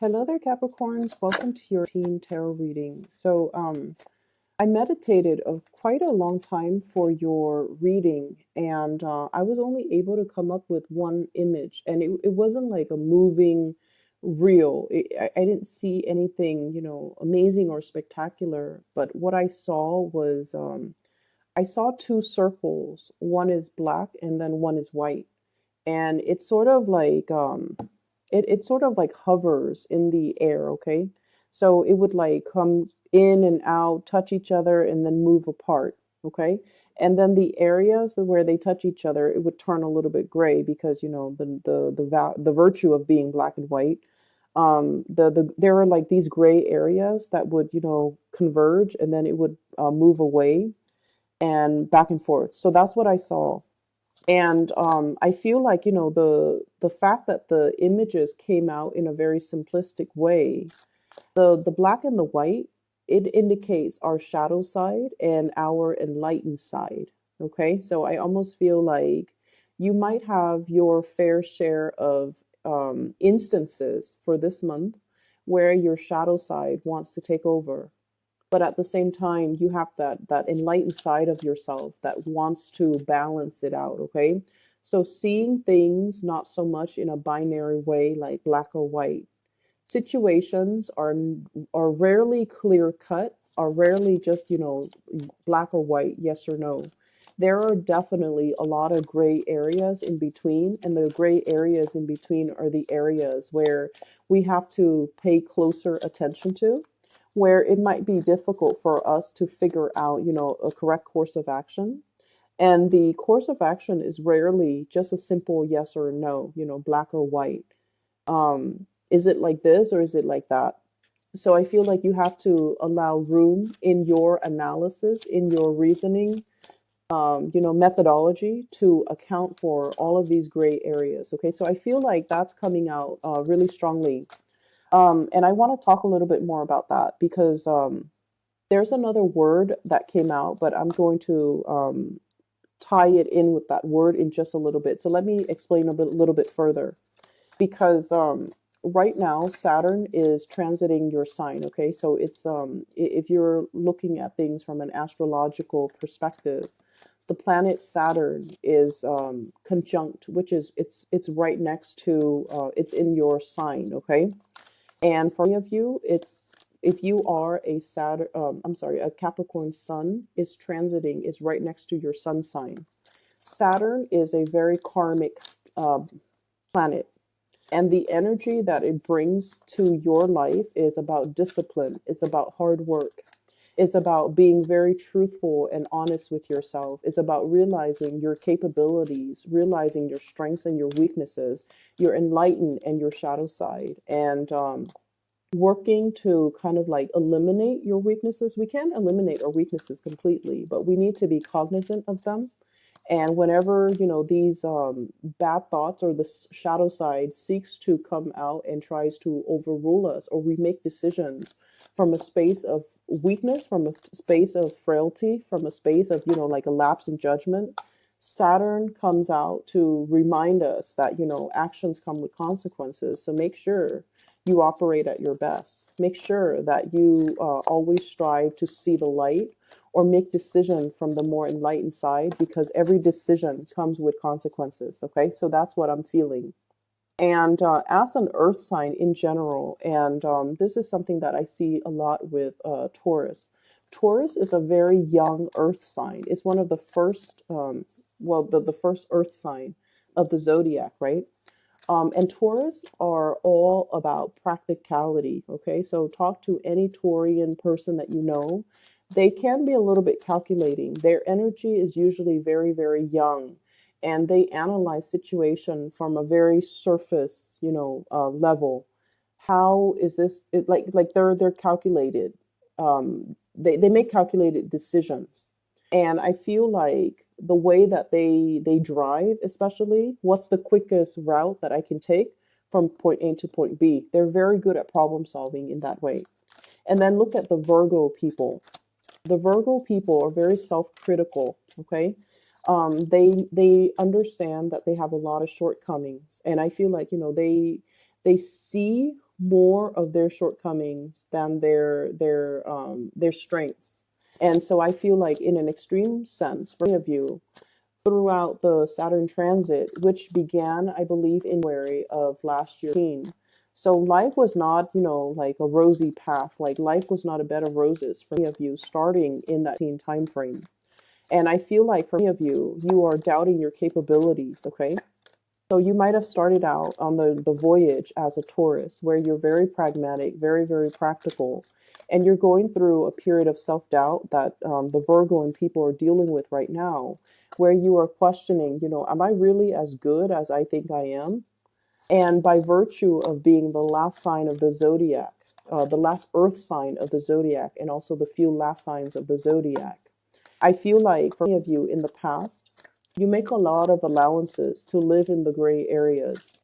Hello there, Capricorns. Welcome to your Team Tarot reading. I meditated quite a long time for your reading, and I was only able to come up with one image, and it wasn't like a moving reel. I didn't see anything, amazing or spectacular, but what I saw was I saw two circles. One is black, and then one is white, and it's sort of like it sort of like hovers in the air. Okay, so it would like come in and out, touch each other, and then move apart. Okay, and then the areas where they touch each other, it would turn a little bit gray because the virtue of being black and white. There are like these gray areas that would converge, and then it would move away and back and forth. So that's what I saw. And I feel like, the fact that the images came out in a very simplistic way, the black and the white, it indicates our shadow side and our enlightened side. Okay, so I almost feel like you might have your fair share of instances for this month where your shadow side wants to take over, but at the same time you have that enlightened side of yourself that wants to balance it out. Okay, so seeing things not so much in a binary way like black or white. Situations are rarely clear cut, are rarely just black or white, yes or no. There are definitely a lot of gray areas in between, and the gray areas in between are the areas where we have to pay closer attention to, where it might be difficult for us to figure out, a correct course of action. And the course of action is rarely just a simple yes or no, black or white. Is it like this or is it like that? So I feel like you have to allow room in your analysis, in your reasoning, methodology to account for all of these gray areas. Okay, so I feel like that's coming out really strongly. And I want to talk a little bit more about that because there's another word that came out, but I'm going to tie it in with that word in just a little bit. So let me explain little bit further, because right now Saturn is transiting your sign. Okay, so it's if you're looking at things from an astrological perspective, the planet Saturn is conjunct, which is it's right next to it's in your sign. Okay, and for many of you, it's if you are a Saturn, a Capricorn sun is transiting, is right next to your sun sign. Saturn is a very karmic planet, and the energy that it brings to your life is about discipline. It's about hard work. It's about being very truthful and honest with yourself. It's about realizing your capabilities, realizing your strengths and your weaknesses, your enlightened and your shadow side, and working to kind of like eliminate your weaknesses. We can't eliminate our weaknesses completely, but we need to be cognizant of them. And whenever, these bad thoughts or the shadow side seeks to come out and tries to overrule us, or we make decisions from a space of weakness, from a space of frailty, from a space of, like a lapse in judgment, Saturn comes out to remind us that, actions come with consequences. So make sure you operate at your best. Make sure that you always strive to see the light or make decisions from the more enlightened side, because every decision comes with consequences. Okay, so that's what I'm feeling. And as an earth sign in general, and this is something that I see a lot with Taurus. Taurus is a very young earth sign. It's one of the first, the first earth sign of the zodiac, right? And Taurus are all about practicality. Okay, so talk to any Taurian person that you know. They can be a little bit calculating. Their energy is usually very, very young, and they analyze situation from a very surface, level. How is this? Like they're calculated. They make calculated decisions, and I feel like the way that they drive, especially, what's the quickest route that I can take from point A to point B. They're very good at problem solving in that way. And then look at the Virgo people. The Virgo people are very self-critical. Okay, they understand that they have a lot of shortcomings, and I feel like they see more of their shortcomings than their strengths. And so I feel like in an extreme sense, for many of you, throughout the Saturn transit, which began, I believe, in January of last year. So life was not, like a rosy path. Like life was not a bed of roses for many of you starting in that teen time frame. And I feel like for many of you, you are doubting your capabilities, okay? So you might have started out on the voyage as a Taurus, where you're very pragmatic, very, very practical, and you're going through a period of self-doubt that the Virgo and people are dealing with right now, where you are questioning, am I really as good as I think I am? And by virtue of being the last sign of the zodiac, the last earth sign of the zodiac, and also the few last signs of the zodiac, I feel like for many of you in the past, you make a lot of allowances to live in the gray areas.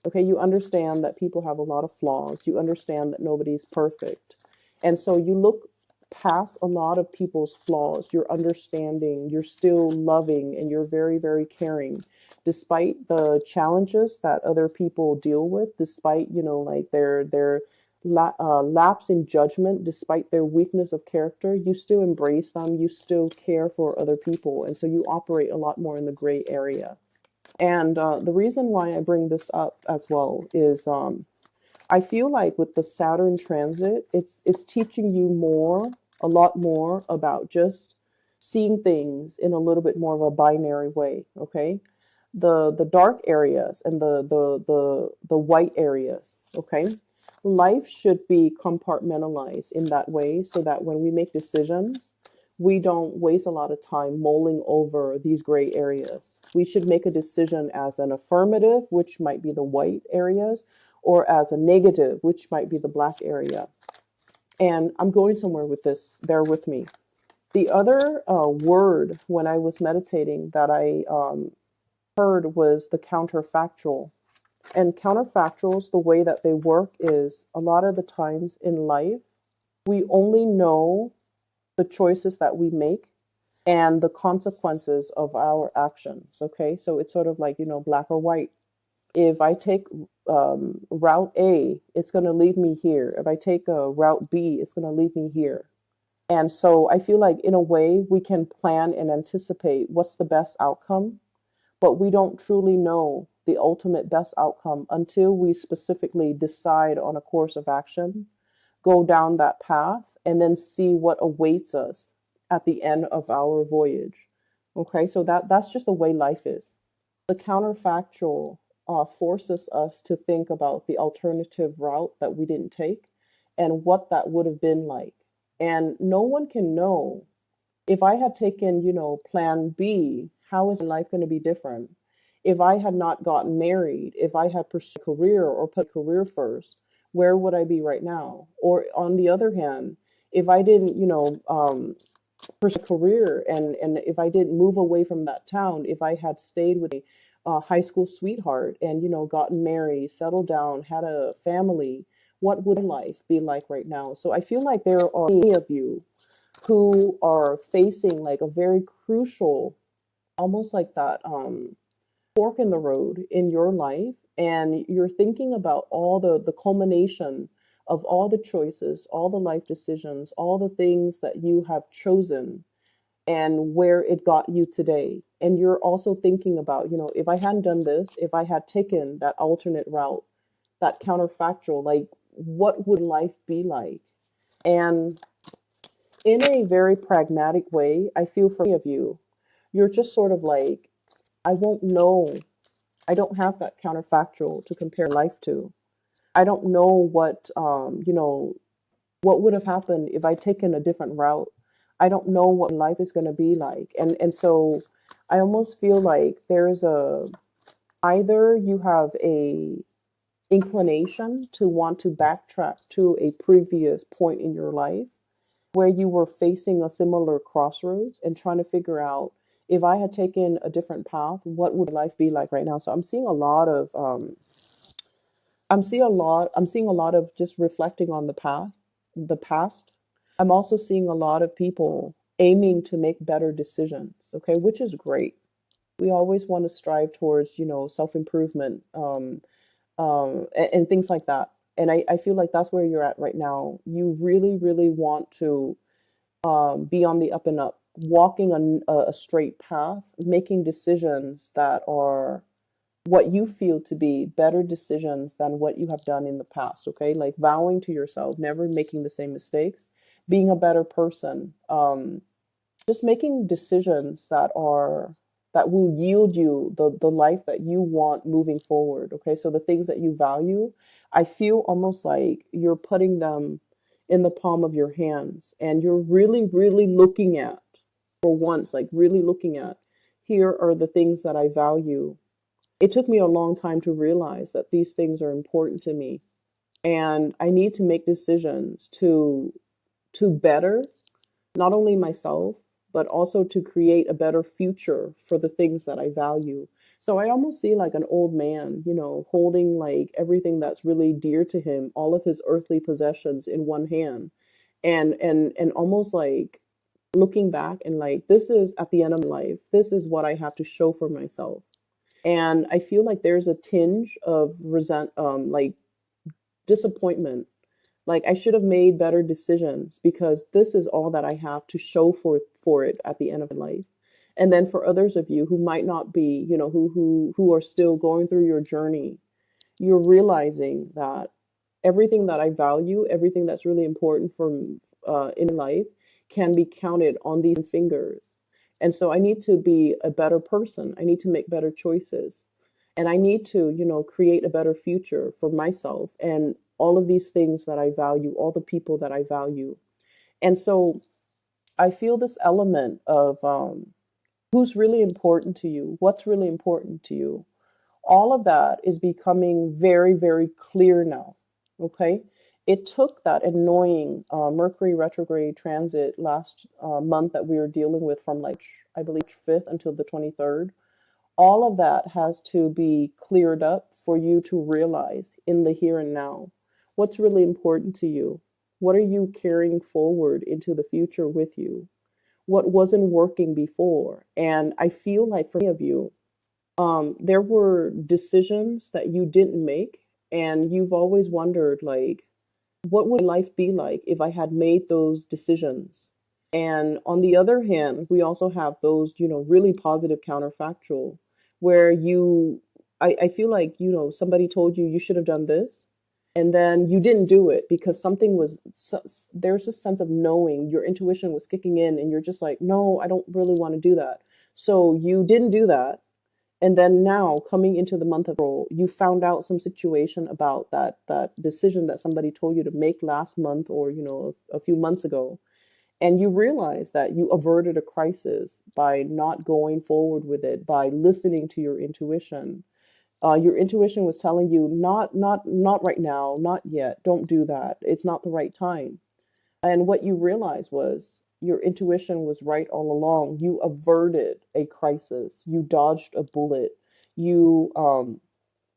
Okay, you understand that people have a lot of flaws. You understand that nobody's perfect. And so you look past a lot of people's flaws. You're understanding, you're still loving, and you're very, very caring, despite the challenges that other people deal with, despite, like their lapse in judgment, despite their weakness of character. You still embrace them, you still care for other people, and so you operate a lot more in the gray area. And the reason why I bring this up as well is I feel like with the Saturn transit, it's teaching you a lot more about just seeing things in a little bit more of a binary way. Okay, the dark areas and the white areas. Okay, life should be compartmentalized in that way, so that when we make decisions, we don't waste a lot of time mulling over these gray areas. We should make a decision as an affirmative, which might be the white areas, or as a negative, which might be the black area. And I'm going somewhere with this, bear with me. The other word when I was meditating that I heard was the counterfactual. And counterfactuals, the way that they work is a lot of the times in life, we only know the choices that we make and the consequences of our actions. Okay, so it's sort of like, black or white. If I take route A, it's going to lead me here. If I take route B, it's going to lead me here. And so I feel like in a way we can plan and anticipate what's the best outcome, but we don't truly know the ultimate best outcome until we specifically decide on a course of action, go down that path, and then see what awaits us at the end of our voyage. Okay, so that's just the way life is. The counterfactual forces us to think about the alternative route that we didn't take and what that would have been like. And no one can know if I had taken, plan B, how is life going to be different? If I had not gotten married, if I had pursued a career or put career first, where would I be right now? Or on the other hand, if I didn't, pursue a career and if I didn't move away from that town, if I had stayed with a high school sweetheart and, gotten married, settled down, had a family, what would life be like right now? So I feel like there are many of you who are facing like a very crucial, almost like that fork in the road in your life, and you're thinking about all the culmination of all the choices, all the life decisions, all the things that you have chosen and where it got you today. And you're also thinking about, if I hadn't done this, if I had taken that alternate route, that counterfactual, like what would life be like? And in a very pragmatic way, I feel for many of you, you're just sort of like, I won't know. I don't have that counterfactual to compare life to. I don't know what would have happened if I'd taken a different route. I don't know what life is going to be like. And so I almost feel like there's either you have a inclination to want to backtrack to a previous point in your life where you were facing a similar crossroads and trying to figure out, if I had taken a different path, what would life be like right now? So I'm seeing a lot of I'm seeing a lot of just reflecting on the past. I'm also seeing a lot of people aiming to make better decisions, okay, which is great. We always want to strive towards, self-improvement, and things like that. And I feel like that's where you're at right now. You really, really want to be on the up and up, walking on a straight path, making decisions that are what you feel to be better decisions than what you have done in the past. Okay, like vowing to yourself, never making the same mistakes, being a better person, just making decisions that will yield you the life that you want moving forward. Okay, so the things that you value, I feel almost like you're putting them in the palm of your hands, and you're really, really looking at, for once, like really looking at, here are the things that I value. It took me a long time to realize that these things are important to me, and I need to make decisions to better not only myself, but also to create a better future for the things that I value. So I almost see like an old man, holding like everything that's really dear to him, all of his earthly possessions in one hand, and almost like looking back and like, this is at the end of my life. This is what I have to show for myself. And I feel like there's a tinge of like disappointment, like I should have made better decisions because this is all that I have to show for it at the end of my life. And then for others of you who might not be, who are still going through your journey, you're realizing that everything that I value, everything that's really important for in life, can be counted on these fingers. And so I need to be a better person. I need to make better choices. And I need to, create a better future for myself and all of these things that I value, all the people that I value. And so I feel this element of who's really important to you, what's really important to you. All of that is becoming very, very clear now. Okay. It took that annoying Mercury retrograde transit last month that we were dealing with from like, I believe, 5th until the 23rd. All of that has to be cleared up for you to realize in the here and now what's really important to you. What are you carrying forward into the future with you? What wasn't working before? And I feel like for many of you, there were decisions that you didn't make, and you've always wondered, like, what would life be like if I had made those decisions? And on the other hand, we also have those, really positive counterfactual where I feel like, somebody told you you should have done this, and then you didn't do it because there's a sense of knowing, your intuition was kicking in, and you're just like, no, I don't really want to do that. So you didn't do that. And then now coming into the month of April, you found out some situation about that decision that somebody told you to make last month or, a few months ago. And you realize that you averted a crisis by not going forward with it, by listening to your intuition. Your intuition was telling you, not right now, not yet, don't do that. It's not the right time. And what you realized was your intuition was right all along. You averted a crisis. You dodged a bullet. You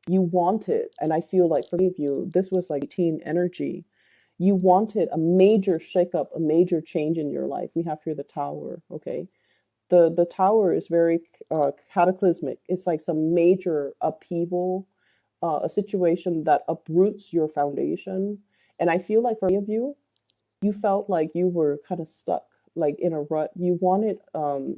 wanted, and I feel like for many of you, this was like teen energy. You wanted a major shakeup, a major change in your life. We have here the tower, okay? The tower is very cataclysmic. It's like some major upheaval, a situation that uproots your foundation. And I feel like for many of you, you felt like you were kind of stuck, like in a rut. You wanted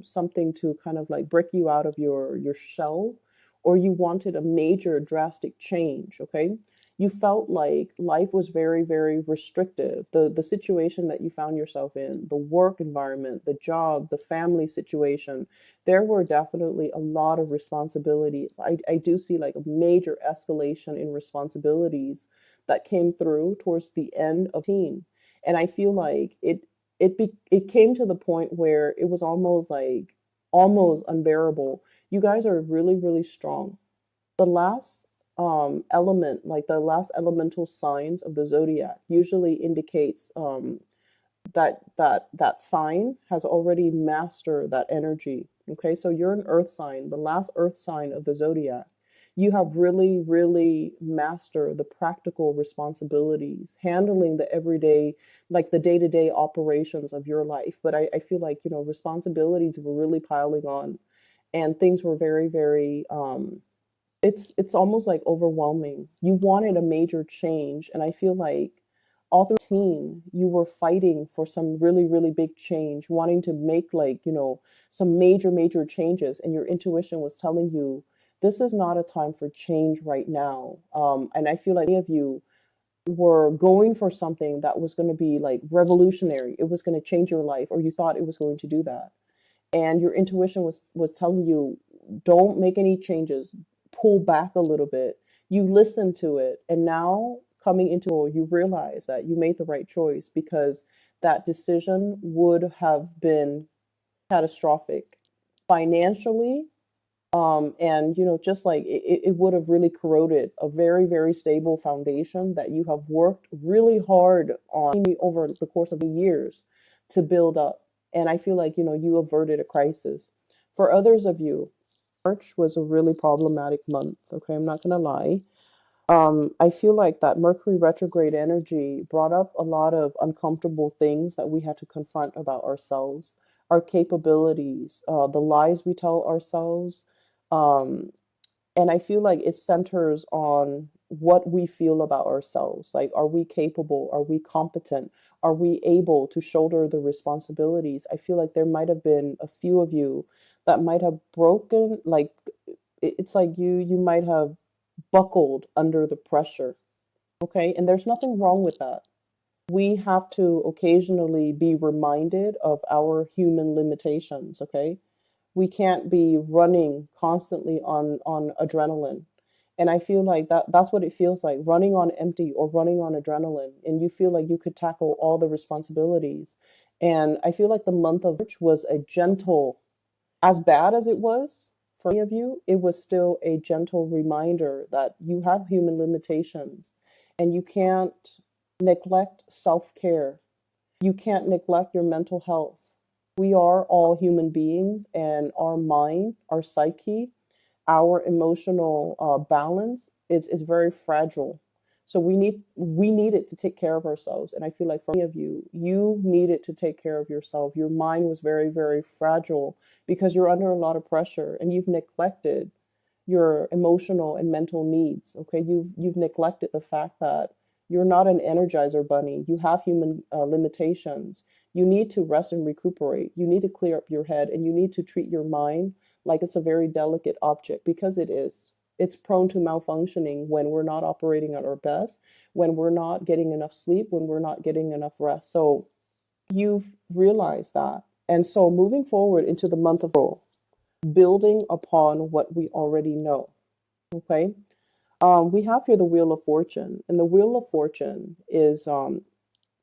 something to kind of like break you out of your shell, or you wanted a major drastic change. Okay, you felt like life was very, very restrictive. The situation that you found yourself in, the work environment, the job, the family situation, there were definitely a lot of responsibilities. I do see like a major escalation in responsibilities that came through towards the end of teen. And I feel like it came to the point where it was almost unbearable. You guys are really, really strong. The last element, like the last elemental signs of the zodiac, usually indicates that sign has already mastered that energy. Okay, so you're an earth sign, the last earth sign of the zodiac. You have really, really mastered the practical responsibilities, handling the everyday, like the day-to-day operations of your life. But I feel like, responsibilities were really piling on, and things were very, very it's almost like overwhelming. You wanted a major change, and I feel like all through teen you were fighting for some really really big change, wanting to make like, some major changes, and your intuition was telling you this is not a time for change right now. And I feel like many of you were going for something that was going to be like revolutionary. It was going to change your life, or you thought it was going to do that, and your intuition was telling you don't make any changes, pull back a little bit. You listen to it, and now coming into it, you realize that you made the right choice, because that decision would have been catastrophic financially, and just like it would have really corroded a very very stable foundation that you have worked really hard on over the course of the years to build up. And I feel like you averted a crisis. For others of you, March was a really problematic month. Okay, I'm not gonna lie. I feel like that Mercury retrograde energy brought up a lot of uncomfortable things that we had to confront about ourselves, our capabilities, the lies we tell ourselves. Um, and I feel like it centers on what we feel about ourselves. Like, are we capable? Are we competent? Are we able to shoulder the responsibilities? I feel like there might have been a few of you that might have broken, like, it's like you might have buckled under the pressure. Okay. And there's nothing wrong with that. We have to occasionally be reminded of our human limitations. Okay. We can't be running constantly on adrenaline. And I feel like that's what it feels like, running on empty or running on adrenaline, and you feel like you could tackle all the responsibilities. And I feel like the month of March was a gentle, as bad as it was for many of you, it was still a gentle reminder that you have human limitations, and you can't neglect self-care. You can't neglect your mental health. We are all human beings, and our mind, our psyche, our emotional balance is very fragile. So we need it to take care of ourselves. And I feel like for many of you, you needed to take care of yourself. Your mind was very, very fragile because you're under a lot of pressure, and you've neglected your emotional and mental needs. Okay, you've neglected the fact that you're not an energizer bunny. You have human limitations. You need to rest and recuperate. You need to clear up your head, and you need to treat your mind like it's a very delicate object, because it is. It's prone to malfunctioning when we're not operating at our best, when we're not getting enough sleep, when we're not getting enough rest. So you've realized that. And so moving forward into the month of April, building upon what we already know. Okay. We have here the Wheel of Fortune, and the Wheel of Fortune is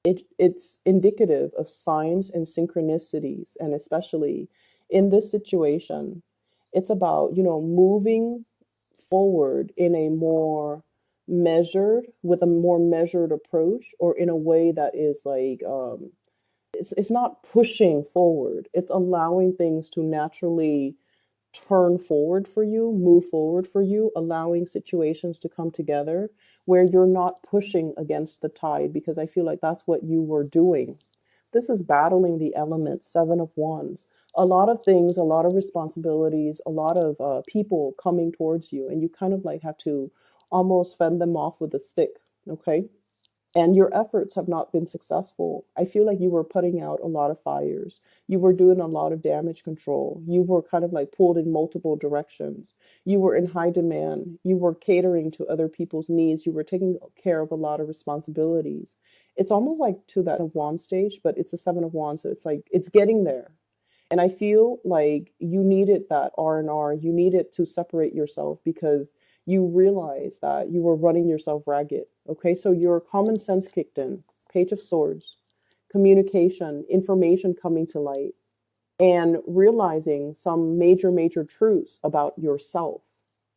it's indicative of signs and synchronicities, and especially in this situation, it's about moving forward in a more with a more measured approach, or in a way that is like it's not pushing forward. It's allowing things to naturally turn forward for you, move forward for you, allowing situations to come together where you're not pushing against the tide, because I feel like that's what you were doing. This is battling the elements, Seven of Wands. A lot of things, a lot of responsibilities, a lot of people coming towards you, and you kind of like have to almost fend them off with a stick. Okay, and your efforts have not been successful. I feel like you were putting out a lot of fires. You were doing a lot of damage control. You were kind of like pulled in multiple directions. You were in high demand. You were catering to other people's needs. You were taking care of a lot of responsibilities. It's almost like to that of Wands stage, but it's a Seven of Wands. So it's like it's getting there. And I feel like you needed that R&R. You needed to separate yourself, because you realized that you were running yourself ragged. Okay, so your common sense kicked in. Page of Swords, communication, information coming to light, and realizing some major truths about yourself.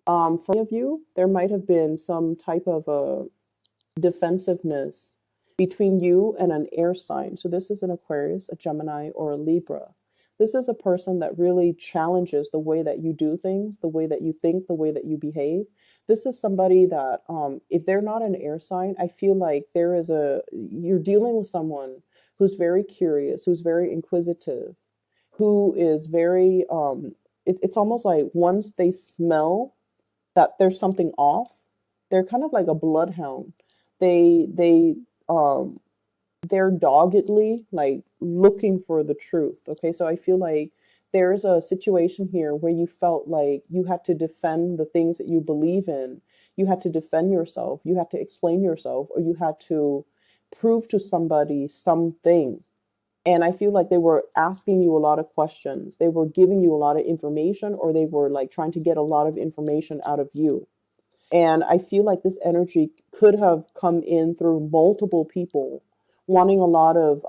For many of you, there might have been some type of a defensiveness between you and an air sign. So this is an Aquarius, a Gemini, or a Libra. This is a person that really challenges the way that you do things, the way that you think, the way that you behave. This is somebody that, if they're not an air sign, I feel like you're dealing with someone who's very curious, who's very inquisitive, who is very, it's almost like once they smell that there's something off. They're kind of like a bloodhound. They um they're doggedly like looking for the truth. Okay, so I feel like there's a situation here where you felt like you had to defend the things that you believe in. You had to defend yourself, you had to explain yourself, or you had to prove to somebody something. And I feel like they were asking you a lot of questions, they were giving you a lot of information, or they were like trying to get a lot of information out of you. And I feel like this energy could have come in through multiple people wanting a lot of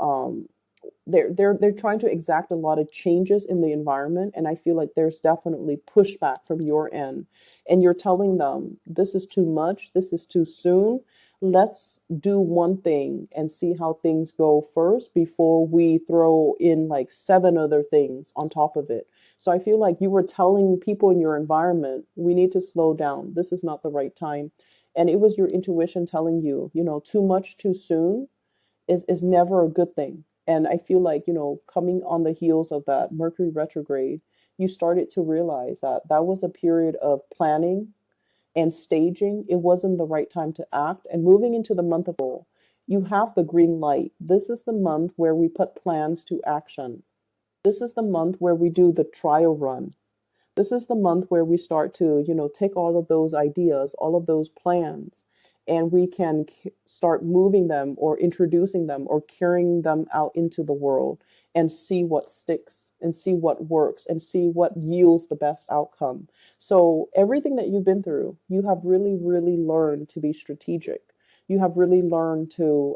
they're trying to exact a lot of changes in the environment, and I feel like there's definitely pushback from your end, and you're telling them this is too much, this is too soon. Let's do one thing and see how things go first before we throw in like seven other things on top of it. So I feel like you were telling people in your environment, we need to slow down, this is not the right time. And it was your intuition telling you, too much too soon is never a good thing. And I feel like, coming on the heels of that Mercury retrograde, you started to realize that that was a period of planning and staging. It wasn't the right time to act. And moving into the month of April, you have the green light. This is the month where we put plans to action. This is the month where we do the trial run. This is the month where we start to, take all of those ideas, all of those plans, and we can start moving them or introducing them or carrying them out into the world and see what sticks and see what works and see what yields the best outcome. So everything that you've been through, you have really, really learned to be strategic. You have really learned to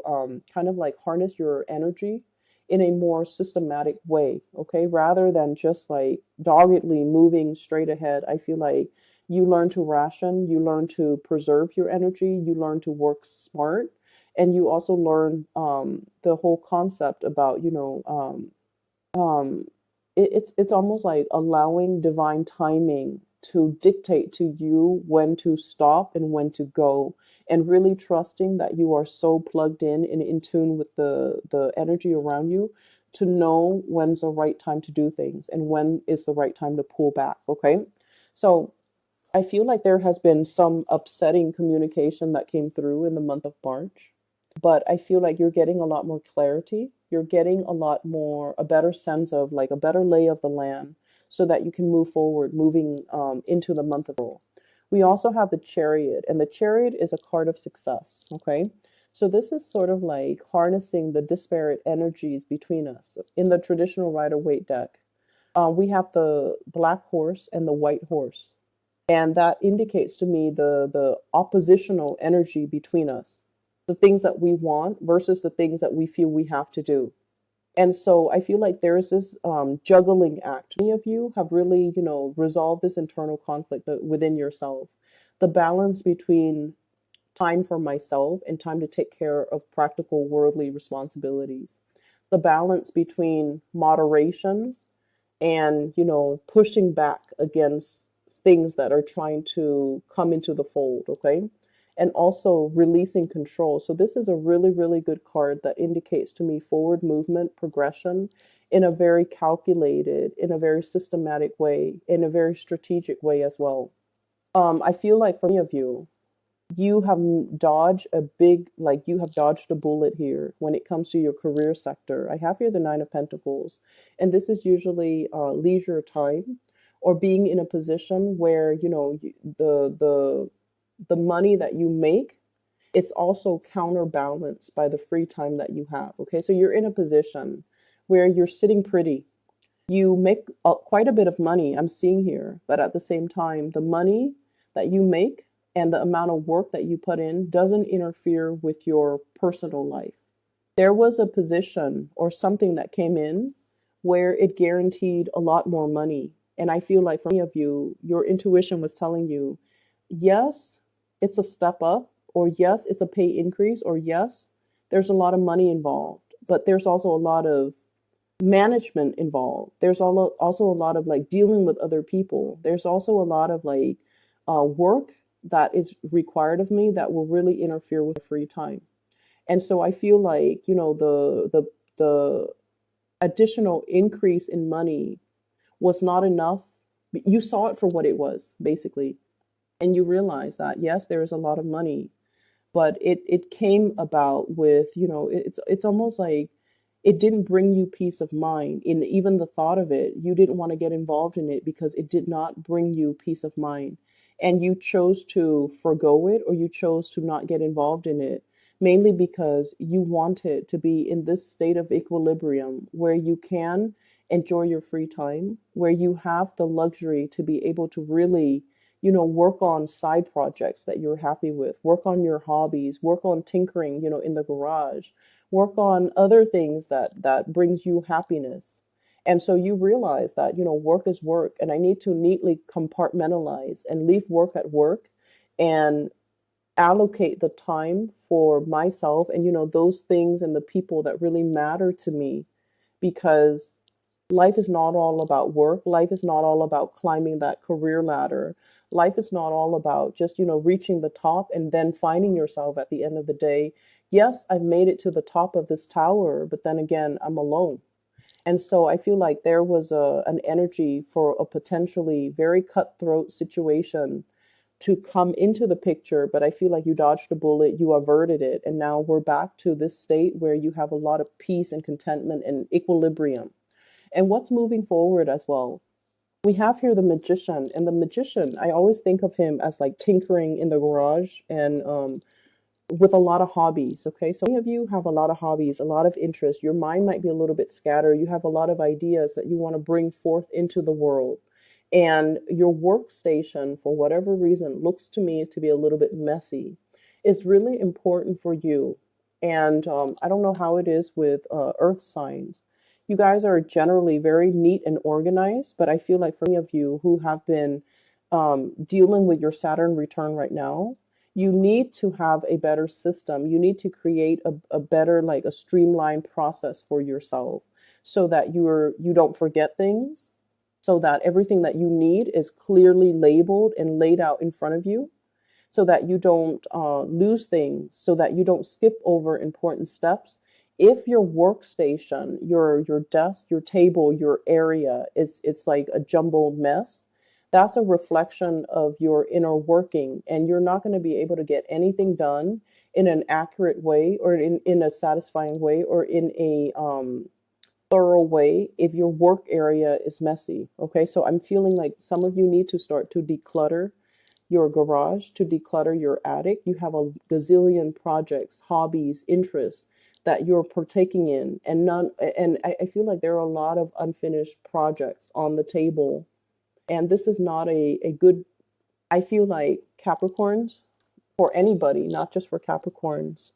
kind of like harness your energy in a more systematic way, okay? Rather than just like doggedly moving straight ahead. I feel like you learn to ration, you learn to preserve your energy, you learn to work smart, and you also learn the whole concept about, um, it's almost like allowing divine timing to dictate to you when to stop and when to go, and really trusting that you are so plugged in and in tune with the energy around you to know when's the right time to do things and when is the right time to pull back. Okay, so I feel like there has been some upsetting communication that came through in the month of March, but I feel like you're getting a lot more clarity. You're getting a lot more, a better sense of like a better lay of the land so that you can move forward, moving into the month of April. We also have the Chariot, and the Chariot is a card of success. Okay. So this is sort of like harnessing the disparate energies between us. In the traditional Rider-Waite deck, we have the black horse and the white horse, and that indicates to me the oppositional energy between us, the things that we want versus the things that we feel we have to do. And so I feel like there is this juggling act. Many of you have really, resolved this internal conflict within yourself, the balance between time for myself and time to take care of practical worldly responsibilities, the balance between moderation and pushing back against things that are trying to come into the fold. Okay, and also releasing control. So this is a really, really good card that indicates to me forward movement, progression, in a very calculated, in a very systematic way, in a very strategic way as well. I feel like for many of you, you have dodged a big, like you have dodged a bullet here when it comes to your career sector. I have here the Nine of Pentacles, and this is usually leisure time or being in a position where the money that you make, it's also counterbalanced by the free time that you have. Okay, so you're in a position where you're sitting pretty. You make quite a bit of money, I'm seeing here, but at the same time, the money that you make and the amount of work that you put in doesn't interfere with your personal life. There was a position or something that came in where it guaranteed a lot more money. And I feel like for many of you, your intuition was telling you, yes, it's a step up, or yes, it's a pay increase, or yes, there's a lot of money involved, but there's also a lot of management involved. There's also a lot of like dealing with other people. There's also a lot of like work that is required of me that will really interfere with free time. And so I feel like, the additional increase in money was not enough. You saw it for what it was, basically. And you realize that, yes, there is a lot of money, but it came about with, it's almost like it didn't bring you peace of mind. In even the thought of it, you didn't want to get involved in it because it did not bring you peace of mind, and you chose to forgo it, or you chose to not get involved in it, mainly because you wanted to be in this state of equilibrium where you can enjoy your free time, where you have the luxury to be able to really, work on side projects that you're happy with, work on your hobbies, work on tinkering, in the garage, work on other things that brings you happiness. And so you realize that, work is work, and I need to neatly compartmentalize and leave work at work and allocate the time for myself and, those things and the people that really matter to me, because life is not all about work. Life is not all about climbing that career ladder. Life is not all about just, reaching the top and then finding yourself at the end of the day. Yes, I've made it to the top of this tower, but then again, I'm alone. And so I feel like there was an energy for a potentially very cutthroat situation to come into the picture, but I feel like you dodged a bullet, you averted it, and now we're back to this state where you have a lot of peace and contentment and equilibrium. And what's moving forward as well? We have here the magician, and the magician, I always think of him as like tinkering in the garage and with a lot of hobbies. Okay, so many of you have a lot of hobbies, a lot of interest. Your mind might be a little bit scattered. You have a lot of ideas that you want to bring forth into the world. And your workstation, for whatever reason, looks to me to be a little bit messy. It's really important for you. And I don't know how it is with earth signs. You guys are generally very neat and organized, but I feel like for many of you who have been dealing with your Saturn return right now, you need to have a better system. You need to create a better, like a streamlined process for yourself, so that you don't forget things, so that everything that you need is clearly labeled and laid out in front of you, so that you don't lose things, so that you don't skip over important steps. If your workstation, your desk, your table, your area is it's like a jumbled mess, that's a reflection of your inner working, and you're not going to be able to get anything done in an accurate way, or in a satisfying way, or in a thorough way if your work area is messy. Okay, so I'm feeling like some of you need to start to declutter your garage, to declutter your attic. You have a gazillion projects, hobbies, interests that you're partaking in, and none. And I feel like there are a lot of unfinished projects on the table, and this is not a good. I feel like Capricorns, for anybody, not just for Capricorns.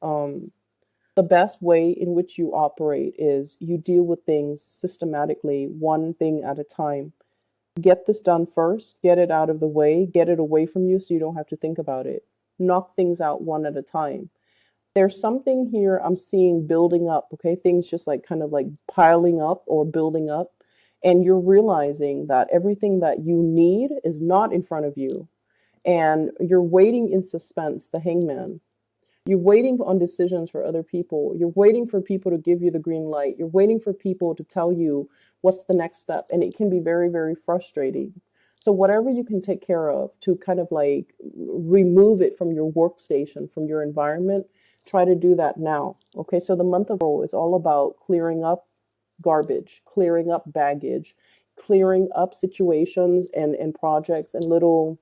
The best way in which you operate is you deal with things systematically, one thing at a time. Get this done first, get it out of the way, get it away from you so you don't have to think about it. Knock things out one at a time. There's something here I'm seeing building up, okay? Things just like kind of like piling up or building up. And you're realizing that everything that you need is not in front of you. And you're waiting in suspense, the hangman. You're waiting on decisions for other people. You're waiting for people to give you the green light. You're waiting for people to tell you what's the next step. And it can be very, very frustrating. So whatever you can take care of to kind of like remove it from your workstation, from your environment, try to do that now. Okay, so the month of April is all about clearing up garbage, clearing up baggage, clearing up situations and projects and little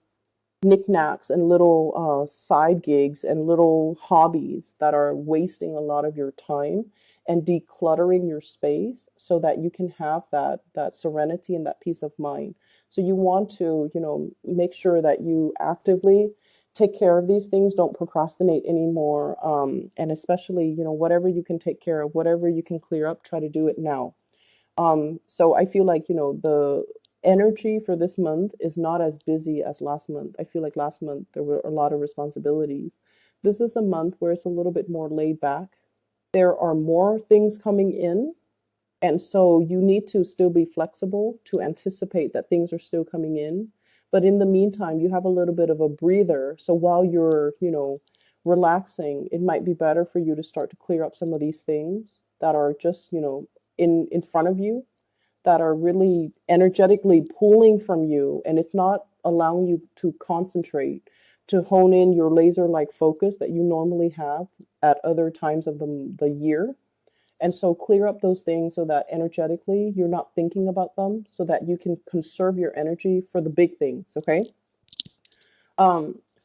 knickknacks and little side gigs and little hobbies that are wasting a lot of your time, and decluttering your space so that you can have that serenity and that peace of mind. So you want to, make sure that you actively take care of these things. Don't procrastinate anymore. And especially, whatever you can take care of, whatever you can clear up, try to do it now. So I feel like, the energy for this month is not as busy as last month. I feel like last month there were a lot of responsibilities. This is a month where it's a little bit more laid back. There are more things coming in. And so you need to still be flexible to anticipate that things are still coming in. But in the meantime, you have a little bit of a breather. So while you're, relaxing, it might be better for you to start to clear up some of these things that are just, in front of you, that are really energetically pulling from you. And it's not allowing you to concentrate, to hone in your laser like focus that you normally have at other times of the year. And so clear up those things so that energetically you're not thinking about them, so that you can conserve your energy for the big things, okay?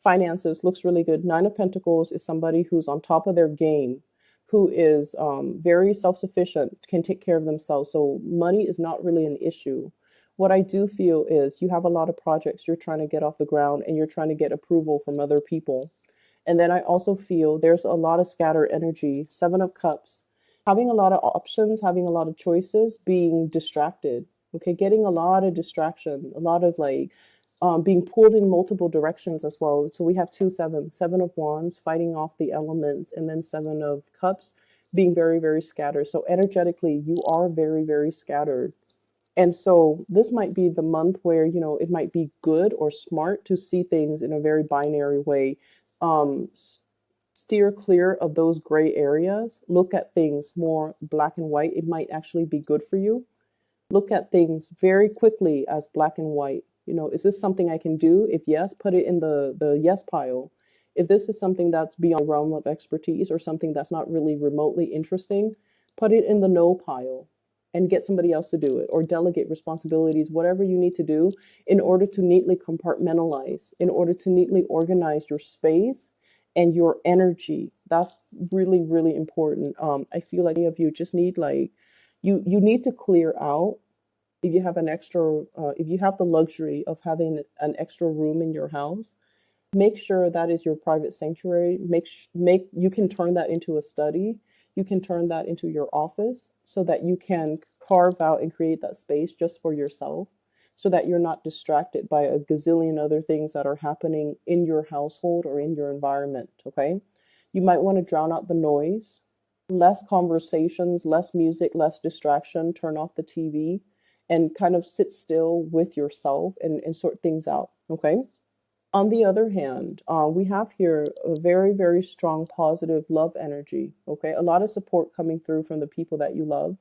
Finances looks really good. Nine of Pentacles is somebody who's on top of their game, who is very self-sufficient, can take care of themselves. So money is not really an issue. What I do feel is you have a lot of projects you're trying to get off the ground and you're trying to get approval from other people. And then I also feel there's a lot of scattered energy. Seven of Cups, having a lot of options, having a lot of choices, being distracted. Okay, getting a lot of distraction, a lot of like being pulled in multiple directions as well. So we have two sevens, Seven of Wands, fighting off the elements, and then Seven of Cups, being very, very scattered. So energetically, you are very, very scattered. And so this might be the month where, you know, it might be good or smart to see things in a very binary way. Um, Steer clear of those gray areas. Look at things more black and white. It might actually be good for you. Look at things very quickly as black and white. You know, is this something I can do? If yes, put it in the yes pile. If this is something that's beyond the realm of expertise or something that's not really remotely interesting, put it in the no pile and get somebody else to do it, or delegate responsibilities, whatever you need to do in order to neatly compartmentalize, in order to neatly organize your space and your energy. That's really, really important. I feel like many of you just need like you need to clear out. If you have an extra if you have the luxury of having an extra room in your house, make sure that is your private sanctuary. Make you can turn that into a study. You can turn that into your office so that you can carve out and create that space just for yourself, so that you're not distracted by a gazillion other things that are happening in your household or in your environment, okay? You might want to drown out the noise, less conversations, less music, less distraction, turn off the TV and kind of sit still with yourself and sort things out, okay? On the other hand, we have here a very, very strong positive love energy, okay? A lot of support coming through from the people that you love.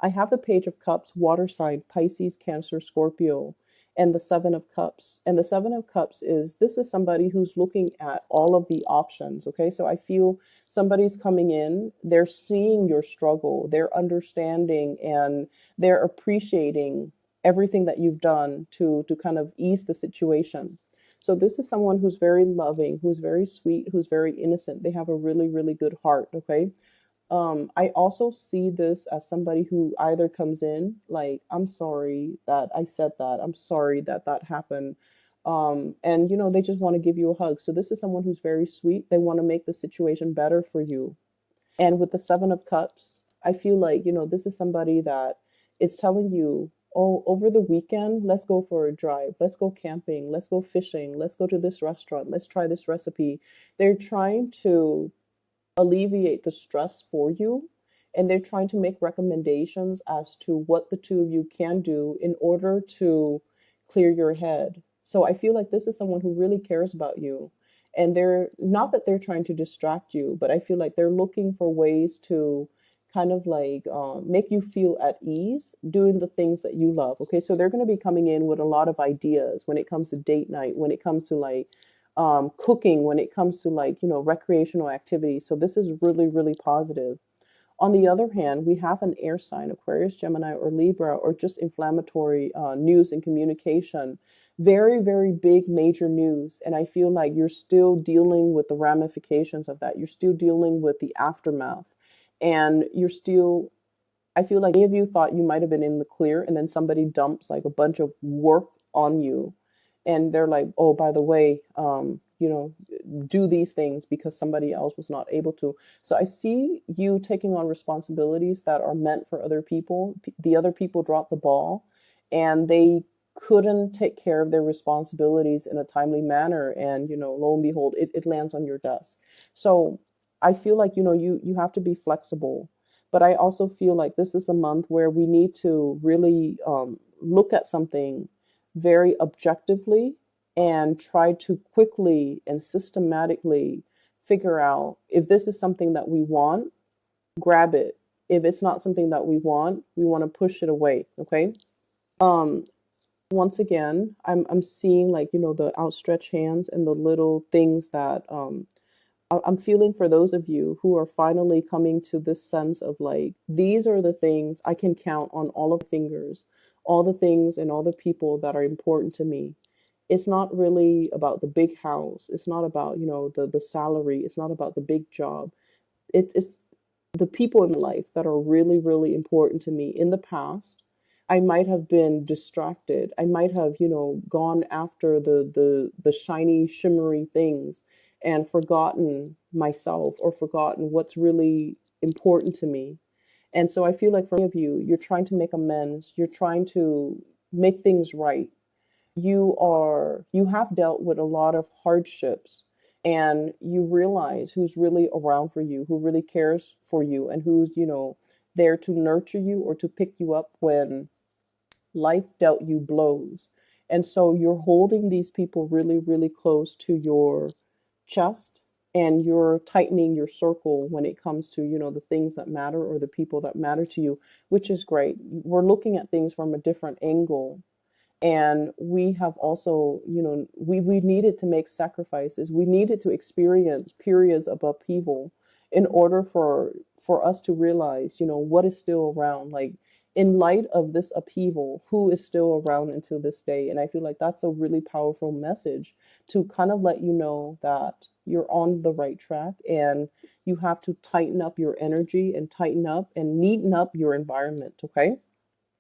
I have the Page of Cups, water sign, Pisces, Cancer, Scorpio, and the Seven of Cups. And the Seven of Cups is, this is somebody who's looking at all of the options, okay? So I feel somebody's coming in, they're seeing your struggle, they're understanding, and they're appreciating everything that you've done to kind of ease the situation. So this is someone who's very loving, who's very sweet, who's very innocent. They have a really, really good heart, okay? I also see this as somebody who either comes in like, I'm sorry that I said that. I'm sorry that that happened. And you know, they just want to give you a hug. So this is someone who's very sweet. They want to make the situation better for you. And with the Seven of Cups, I feel like, you know, this is somebody that it's telling you, oh, over the weekend, let's go for a drive. Let's go camping. Let's go fishing. Let's go to this restaurant. Let's try this recipe. They're trying to alleviate the stress for you, and they're trying to make recommendations as to what the two of you can do in order to clear your head. So I feel like this is someone who really cares about you, and they're not that they're trying to distract you, but I feel like they're looking for ways to kind of like make you feel at ease doing the things that you love. Okay, so they're going to be coming in with a lot of ideas when it comes to date night, when it comes to like cooking, when it comes to like, you know, recreational activities. So this is really, really positive. On the other hand, we have an air sign, Aquarius, Gemini, or Libra, or just inflammatory news and communication. Very, very big, major news. And I feel like you're still dealing with the ramifications of that. You're still dealing with the aftermath. And you're still, I feel like many of you thought you might have been in the clear, and then somebody dumps like a bunch of work on you. And they're like, oh, by the way, you know, do these things because somebody else was not able to. So I see you taking on responsibilities that are meant for other people. The other people dropped the ball and they couldn't take care of their responsibilities in a timely manner. And, you know, lo and behold, it lands on your desk. So I feel like, you know, you have to be flexible. But I also feel like this is a month where we need to really look at something very objectively and try to quickly and systematically figure out if this is something that we want, grab it. If it's not something that we want to push it away. Okay. Um, once again, I'm seeing, like, the outstretched hands and the little things that I'm feeling for those of you who are finally coming to this sense of, like, these are the things I can count on all of my fingers, all the things and all the people that are important to me. It's not really about the big house. It's not about, the salary. It's not about the big job. It's the people in my life that are really, really important to me. In the past, I might have been distracted. I might have, gone after the shiny, shimmery things and forgotten myself or forgotten what's really important to me. And so I feel like for many of you, you're trying to make amends. You're trying to make things right. You have dealt with a lot of hardships, and you realize who's really around for you, who really cares for you, and who's, there to nurture you or to pick you up when life dealt you blows. And so you're holding these people really, really close to your chest, and you're tightening your circle when it comes to, the things that matter or the people that matter to you, which is great. We're looking at things from a different angle, and we have also, we needed to make sacrifices. We needed to experience periods of upheaval in order for us to realize, what is still around. Like, in light of this upheaval, who is still around until this day? And I feel like that's a really powerful message to kind of let you know that you're on the right track, and you have to tighten up your energy and tighten up and neaten up your environment. Okay,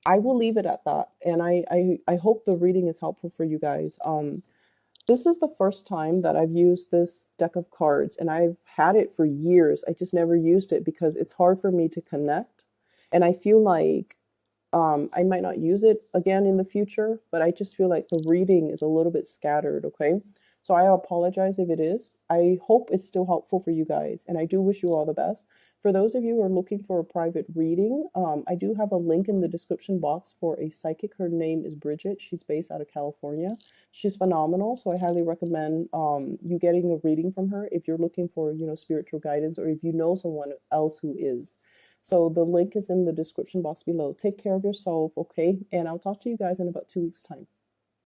I will leave it at that. And I hope the reading is helpful for you guys. This is the first time that I've used this deck of cards, and I've had it for years. I just never used it because it's hard for me to connect. And I feel like I might not use it again in the future, but I just feel like the reading is a little bit scattered, okay? So I apologize if it is. I hope it's still helpful for you guys, and I do wish you all the best. For those of you who are looking for a private reading, I do have a link in the description box for a psychic. Her name is Bridget. She's based out of California. She's phenomenal, so I highly recommend you getting a reading from her if you're looking for, spiritual guidance, or if you know someone else who is. So the link is in the description box below. Take care of yourself, okay? And I'll talk to you guys in about 2 weeks' time.